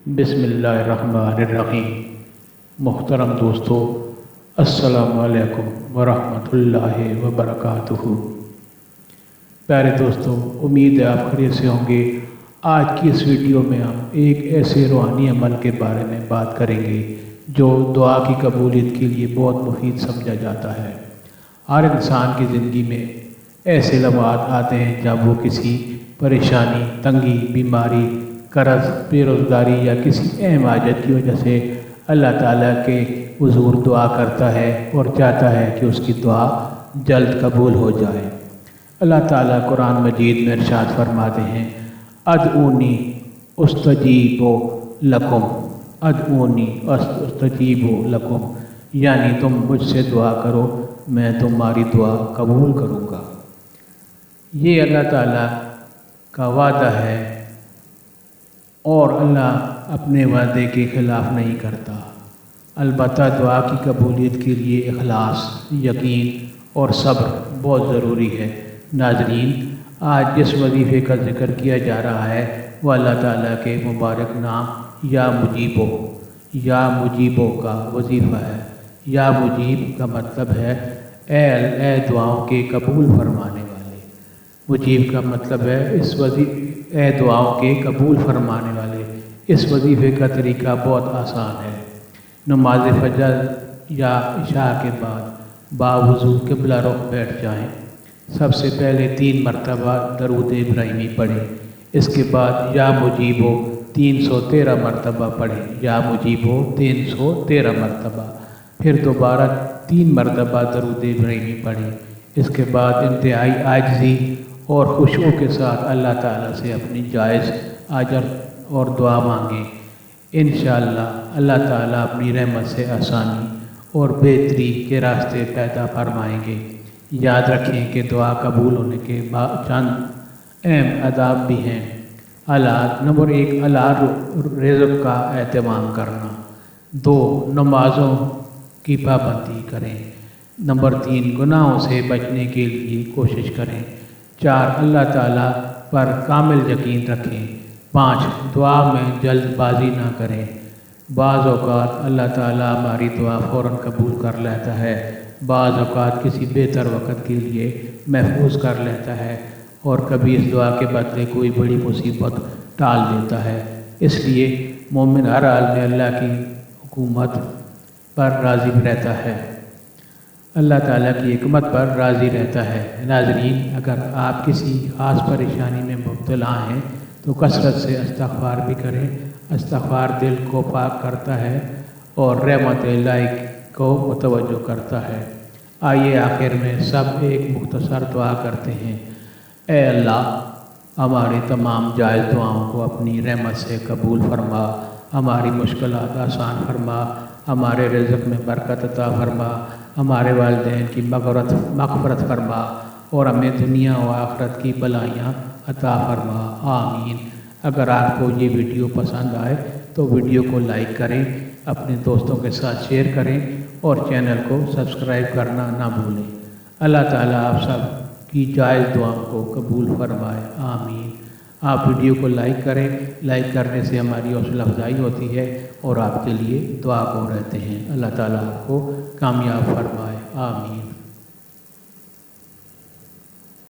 बिस्मिल्लाहिर्रहमानिर्रहीम। मुहतरम दोस्तों, अस्सलामु अलैकुम वरहमतुल्लाहि वबरकातुहू। प्यारे दोस्तों, उम्मीद है आप खैरियत से होंगे। आज की इस वीडियो में हम एक ऐसे रूहानी अमल के बारे में बात करेंगे जो दुआ की कबूलियत के लिए बहुत मुफीद समझा जाता है। हर इंसान की ज़िंदगी में ऐसे लम्हात आते हैं जब वो किसी परेशानी, तंगी, बीमारी, कर्ज, बेरोज़गारी या किसी अहम हाजत की वजह से अल्लाह ताला के हुज़ूर दुआ करता है और चाहता है कि उसकी दुआ जल्द कबूल हो जाए। अल्लाह ताला कुरान मजीद में इरशाद फरमाते हैं, अदऊनी उस्तजीबो लकुम, अदऊनी उस्तजीबो लकुम, यानी तुम मुझसे दुआ करो, मैं तुम्हारी दुआ कबूल करूँगा। ये अल्लाह ताला का वादा है और अल्लाह अपने वादे के ख़िलाफ़ नहीं करता। अलबत्ता दुआ की कबूलियत के लिए इखलास, यकीन और सब्र बहुत ज़रूरी है। नाज़रीन, आज जिस वजीफ़े का ज़िक्र किया जा रहा है वह अल्लाह ताला के मुबारक नाम या मुजीबो का वजीफ़ा है। या मुजीब का मतलब है ए दुआओं के कबूल फरमाने वाले। मुजीब का मतलब है ए दुआओं के कबूल फरमाने वाले। इस वजीफ़े का तरीका बहुत आसान है। नमाज फजर या इशा के बाद बावुज़ू क़िबला रुख बैठ जाएं। सबसे पहले 3 मरतबा दरूद इब्राहिमी पढ़ें। इसके बाद या मुजीबो 313 मरतबा पढ़ें। या मुजीबो 313 मरतबा, फिर दोबारा 3 मरतबा दरूद इब्राहिमी पढ़ें। इसके बाद इंतहाई आजिज़ी और खुशू के साथ अल्लाह ताला से अपनी जायज़ अजर और दुआ मांगें। इंशाअल्लाह अल्लाह ताला अपनी रहमत से आसानी और बेहतरी के रास्ते पैदा फरमाएंगे। याद रखें कि दुआ कबूल होने के बाद चंद अहम आदाब भी हैं। नंबर 1, रिज़्क़ का एहतमाम करना। 2, नमाज़ों की पाबंदी करें। नंबर 3, गुनाहों से बचने के लिए कोशिश करें। 4, अल्लाह ताला पर कामिल यकीन रखें। 5, दुआ में जल्दबाजी ना करें। बाज़ औक़ात अल्लाह ताला हमारी दुआ फ़ौरन कबूल कर लेता है, बाज़ औक़ात किसी बेहतर वक़्त के लिए महफूज कर लेता है और कभी इस दुआ के बदले कोई बड़ी मुसीबत टाल देता है। इसलिए मोमिन हर हाल में अल्लाह की हुकूमत पर राज़ी रहता है, अल्लाह ताला की हिकमत पर राज़ी रहता है। नाज़रीन, अगर आप किसी ख़ास परेशानी में मुब्तला हैं तो कसरत से इस्तिग़फ़ार भी करें। इस्तिग़फ़ार दिल को पाक करता है और रहमत इलाही को मुतवज्जो करता है। आइए आखिर में सब एक मुख्तसर दुआ करते हैं। ए अल्लाह, हमारी तमाम जायज़ दुआओं को अपनी रहमत से कबूल फरमा, हमारी मुश्किलात आसान फरमा, हमारे रिज़्क़ में बरकत अता फरमा, हमारे वालिदैन की मग़फ़िरत फरमा और हमें दुनिया और आखिरत की भलाइयाँ अता फरमा। आमीन। अगर आपको ये वीडियो पसंद आए तो वीडियो को लाइक करें, अपने दोस्तों के साथ शेयर करें और चैनल को सब्सक्राइब करना ना भूलें। अल्लाह ताला आप सब की जायज़ दुआओं को कबूल फरमाए। आमीन। आप वीडियो को लाइक करें। लाइक करने से हमारी हौसला अफजाई होती है और आपके लिए दुआ को रहते हैं। अल्लाह ताला आपको कामयाब फरमाए। आमीन।